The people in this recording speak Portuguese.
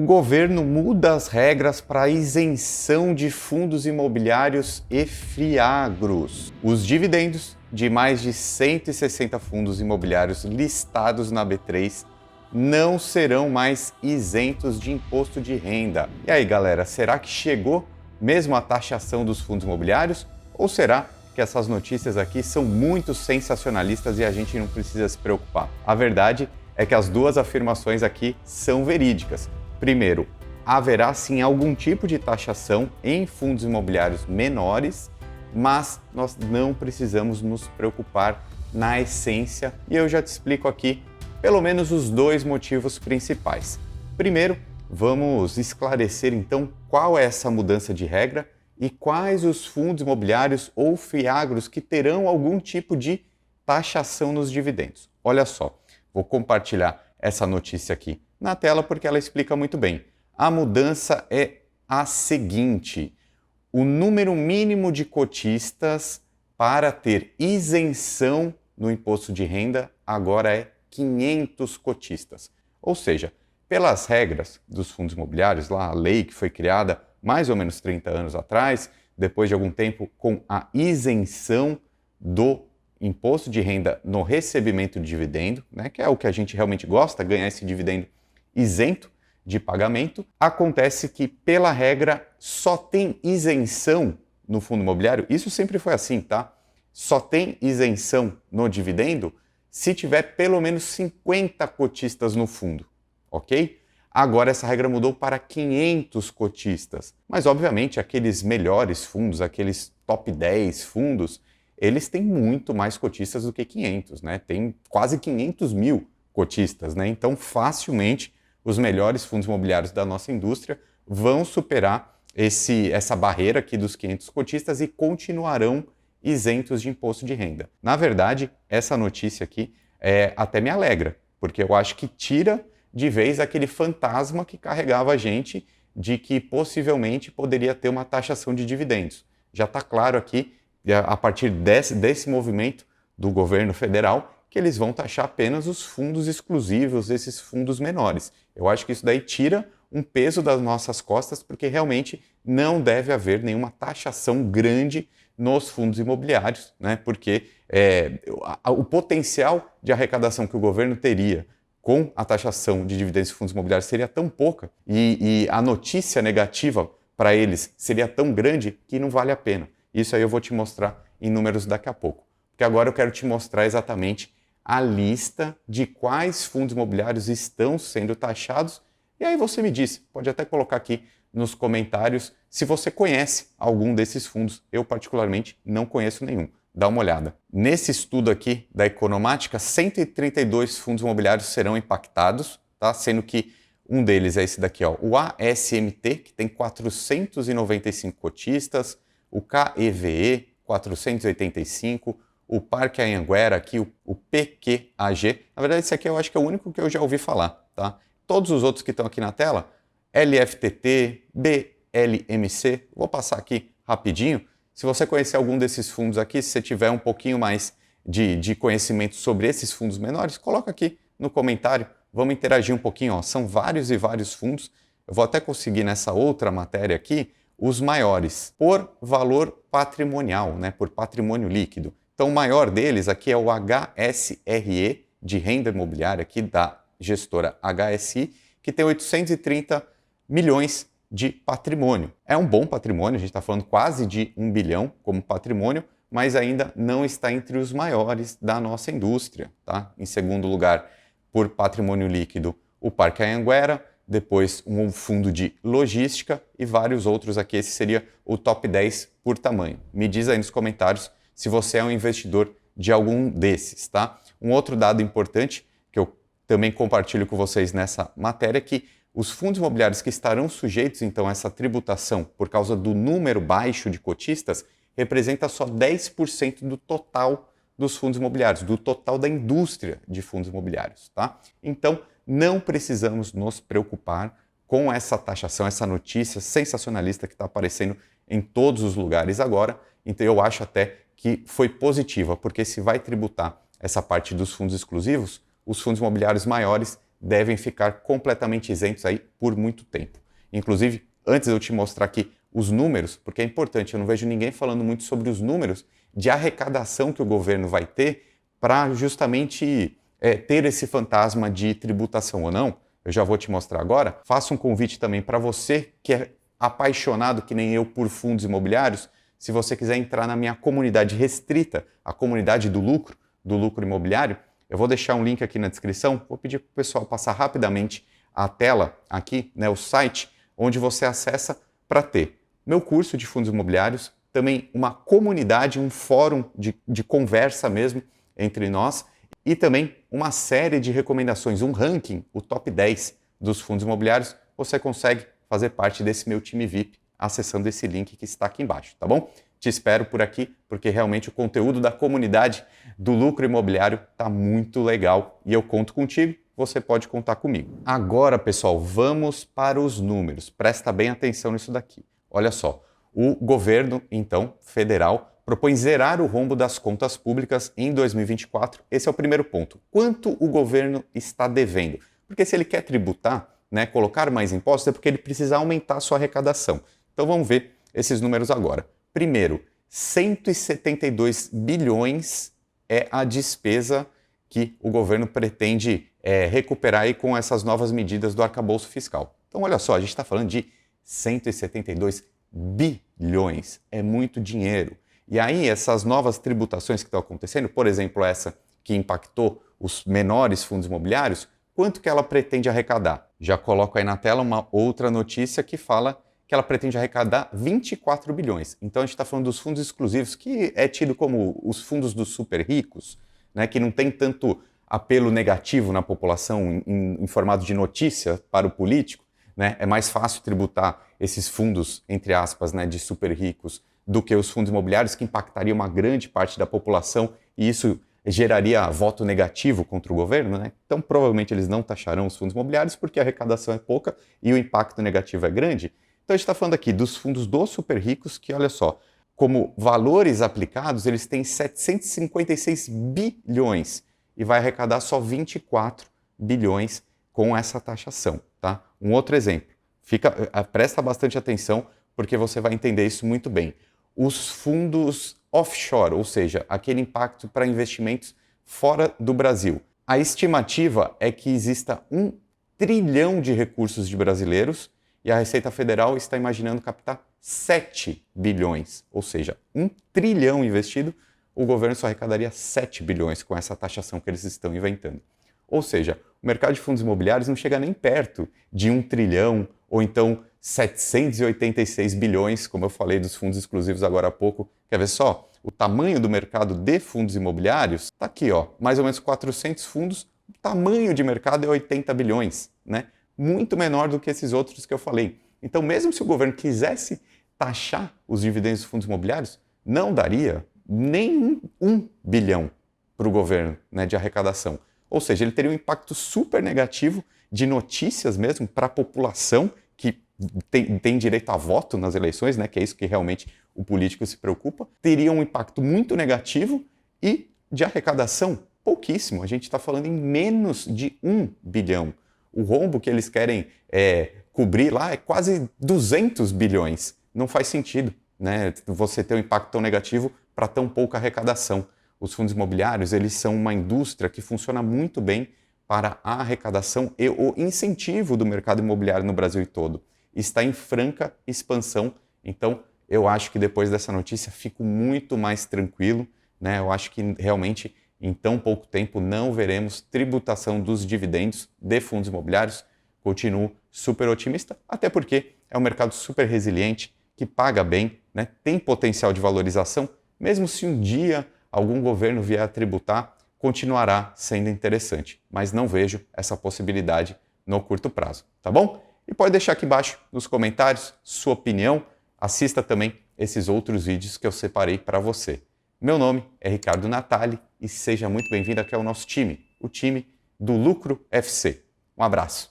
O governo muda as regras para a isenção de fundos imobiliários e fiagros. Os dividendos de mais de 160 fundos imobiliários listados na B3 não serão mais isentos de imposto de renda. E aí, galera, será que chegou mesmo a taxação dos fundos imobiliários? Ou será que essas notícias aqui são muito sensacionalistas e a gente não precisa se preocupar? A verdade é que as duas afirmações aqui são verídicas. Primeiro, haverá sim algum tipo de taxação em fundos imobiliários menores, mas nós não precisamos nos preocupar na essência e eu já te explico aqui pelo menos os dois motivos principais. Primeiro, vamos esclarecer então qual é essa mudança de regra e quais os fundos imobiliários ou fiagros que terão algum tipo de taxação nos dividendos. Olha só, vou compartilhar essa notícia aqui na tela porque ela explica muito bem. A mudança é a seguinte: o número mínimo de cotistas para ter isenção no imposto de renda agora é 500 cotistas. Ou seja, pelas regras dos fundos imobiliários, lá a lei que foi criada mais ou menos 30 anos atrás, depois de algum tempo com a isenção do imposto de renda no recebimento de dividendo, né, que é o que a gente realmente gosta, ganhar esse dividendo isento de pagamento, acontece que, pela regra, só tem isenção no fundo imobiliário, isso sempre foi assim, tá? Só tem isenção no dividendo se tiver pelo menos 50 cotistas no fundo, ok? Agora essa regra mudou para 500 cotistas, mas obviamente aqueles melhores fundos, aqueles top 10 fundos, eles têm muito mais cotistas do que 500, né? Tem quase 500 mil cotistas, né? Então facilmente os melhores fundos imobiliários da nossa indústria vão superar essa barreira aqui dos 500 cotistas e continuarão isentos de imposto de renda. Na verdade, essa notícia aqui até me alegra, porque eu acho que tira de vez aquele fantasma que carregava a gente de que possivelmente poderia ter uma taxação de dividendos. Já está claro aqui, a partir desse movimento do governo federal, que eles vão taxar apenas os fundos exclusivos, esses fundos menores. Eu acho que isso daí tira um peso das nossas costas, porque realmente não deve haver nenhuma taxação grande nos fundos imobiliários, né? Porque o potencial de arrecadação que o governo teria com a taxação de dividendos de fundos imobiliários seria tão pouca e a notícia negativa para eles seria tão grande que não vale a pena. Isso aí eu vou te mostrar em números daqui a pouco. Porque agora eu quero te mostrar exatamente a lista de quais fundos imobiliários estão sendo taxados. E aí você me diz, pode até colocar aqui nos comentários se você conhece algum desses fundos. Eu particularmente não conheço nenhum. Dá uma olhada. Nesse estudo aqui da Economática, 132 fundos imobiliários serão impactados, tá? Sendo que um deles é esse daqui, ó, o ASMT, que tem 495 cotistas, o KEVE, 485, o Parque Anhanguera aqui, o PQAG. Na verdade, esse aqui eu acho que é o único que eu já ouvi falar, tá? Todos os outros que estão aqui na tela, LFTT, BLMC, vou passar aqui rapidinho. Se você conhecer algum desses fundos aqui, se você tiver um pouquinho mais de conhecimento sobre esses fundos menores, coloca aqui no comentário, vamos interagir um pouquinho. Ó. São vários e vários fundos. Eu vou até conseguir nessa outra matéria aqui os maiores, por valor patrimonial, né, por patrimônio líquido. Então o maior deles aqui é o HSRE, de renda imobiliária, aqui da gestora HSI, que tem 830 milhões de patrimônio. É um bom patrimônio, a gente está falando quase de 1 bilhão como patrimônio, mas ainda não está entre os maiores da nossa indústria. Tá? Em segundo lugar, por patrimônio líquido, o Parque Anhanguera, depois um fundo de logística e vários outros aqui. Esse seria o top 10 por tamanho. Me diz aí nos comentários se você é um investidor de algum desses. Tá? Um outro dado importante que eu também compartilho com vocês nessa matéria é que os fundos imobiliários que estarão sujeitos então a essa tributação por causa do número baixo de cotistas representa só 10% do total dos fundos imobiliários, do total da indústria de fundos imobiliários. Tá? Então, não precisamos nos preocupar com essa taxação, essa notícia sensacionalista que está aparecendo em todos os lugares agora. Então, eu acho até que foi positiva, porque se vai tributar essa parte dos fundos exclusivos, os fundos imobiliários maiores devem ficar completamente isentos aí por muito tempo. Inclusive, antes de eu te mostrar aqui os números, porque é importante, eu não vejo ninguém falando muito sobre os números de arrecadação que o governo vai ter para justamente ter esse fantasma de tributação ou não. Eu já vou te mostrar agora. Faço um convite também para você que é apaixonado, que nem eu, por fundos imobiliários. Se você quiser entrar na minha comunidade restrita, a comunidade do lucro imobiliário, eu vou deixar um link aqui na descrição. Vou pedir para o pessoal passar rapidamente a tela aqui, né, o site, onde você acessa para ter meu curso de fundos imobiliários, também uma comunidade, um fórum de conversa mesmo entre nós e também uma série de recomendações, um ranking, o top 10 dos fundos imobiliários. Você consegue fazer parte desse meu time VIP acessando esse link que está aqui embaixo, tá bom? Te espero por aqui, porque realmente o conteúdo da comunidade do lucro imobiliário está muito legal e eu conto contigo, você pode contar comigo. Agora, pessoal, vamos para os números. Presta bem atenção nisso daqui. Olha só, o governo, então, federal, propõe zerar o rombo das contas públicas em 2024. Esse é o primeiro ponto. Quanto o governo está devendo? Porque se ele quer tributar, né, colocar mais impostos, é porque ele precisa aumentar a sua arrecadação. Então vamos ver esses números agora. Primeiro, 172 bilhões é a despesa que o governo pretende recuperar aí com essas novas medidas do arcabouço fiscal. Então olha só, a gente está falando de 172 bilhões. É muito dinheiro. E aí essas novas tributações que estão acontecendo, por exemplo, essa que impactou os menores fundos imobiliários, quanto que ela pretende arrecadar? Já coloco aí na tela uma outra notícia que fala que ela pretende arrecadar 24 bilhões. Então a gente está falando dos fundos exclusivos, que é tido como os fundos dos super ricos, né, que não tem tanto apelo negativo na população em formato de notícia para o político, né? É mais fácil tributar esses fundos, entre aspas, né, de super ricos, do que os fundos imobiliários, que impactaria uma grande parte da população e isso geraria voto negativo contra o governo, né? Então provavelmente eles não taxarão os fundos imobiliários porque a arrecadação é pouca e o impacto negativo é grande. Então a gente está falando aqui dos fundos dos super ricos que, olha só, como valores aplicados, eles têm 756 bilhões e vai arrecadar só 24 bilhões com essa taxação, tá? Um outro exemplo, presta bastante atenção porque você vai entender isso muito bem. Os fundos offshore, ou seja, aquele impacto para investimentos fora do Brasil. A estimativa é que exista 1 trilhão de recursos de brasileiros e a Receita Federal está imaginando captar 7 bilhões, ou seja, 1 trilhão investido, o governo só arrecadaria 7 bilhões com essa taxação que eles estão inventando. Ou seja, o mercado de fundos imobiliários não chega nem perto de 1 trilhão ou então 786 bilhões, como eu falei dos fundos exclusivos agora há pouco. Quer ver só? O tamanho do mercado de fundos imobiliários está aqui, ó, mais ou menos 400 fundos, o tamanho de mercado é 80 bilhões, né? Muito menor do que esses outros que eu falei. Então, mesmo se o governo quisesse taxar os dividendos dos fundos imobiliários, não daria nem 1 bilhão para o governo, né, de arrecadação. Ou seja, ele teria um impacto super negativo de notícias mesmo para a população que tem direito a voto nas eleições, né, que é isso que realmente o político se preocupa. Teria um impacto muito negativo e de arrecadação pouquíssimo. A gente está falando em menos de 1 bilhão. O rombo que eles querem cobrir lá é quase 200 bilhões. Não faz sentido, né, você ter um impacto tão negativo para tão pouca arrecadação. Os fundos imobiliários, eles são uma indústria que funciona muito bem para a arrecadação e o incentivo do mercado imobiliário no Brasil todo. Está em franca expansão, então eu acho que depois dessa notícia fico muito mais tranquilo, né? Eu acho que realmente em tão pouco tempo não veremos tributação dos dividendos de fundos imobiliários. Continuo super otimista, até porque é um mercado super resiliente, que paga bem, né? Tem potencial de valorização, mesmo se um dia algum governo vier a tributar, continuará sendo interessante, mas não vejo essa possibilidade no curto prazo, tá bom? E pode deixar aqui embaixo nos comentários sua opinião, assista também esses outros vídeos que eu separei para você. Meu nome é Ricardo Natali e seja muito bem-vindo aqui ao nosso time, o time do Lucro FC. Um abraço!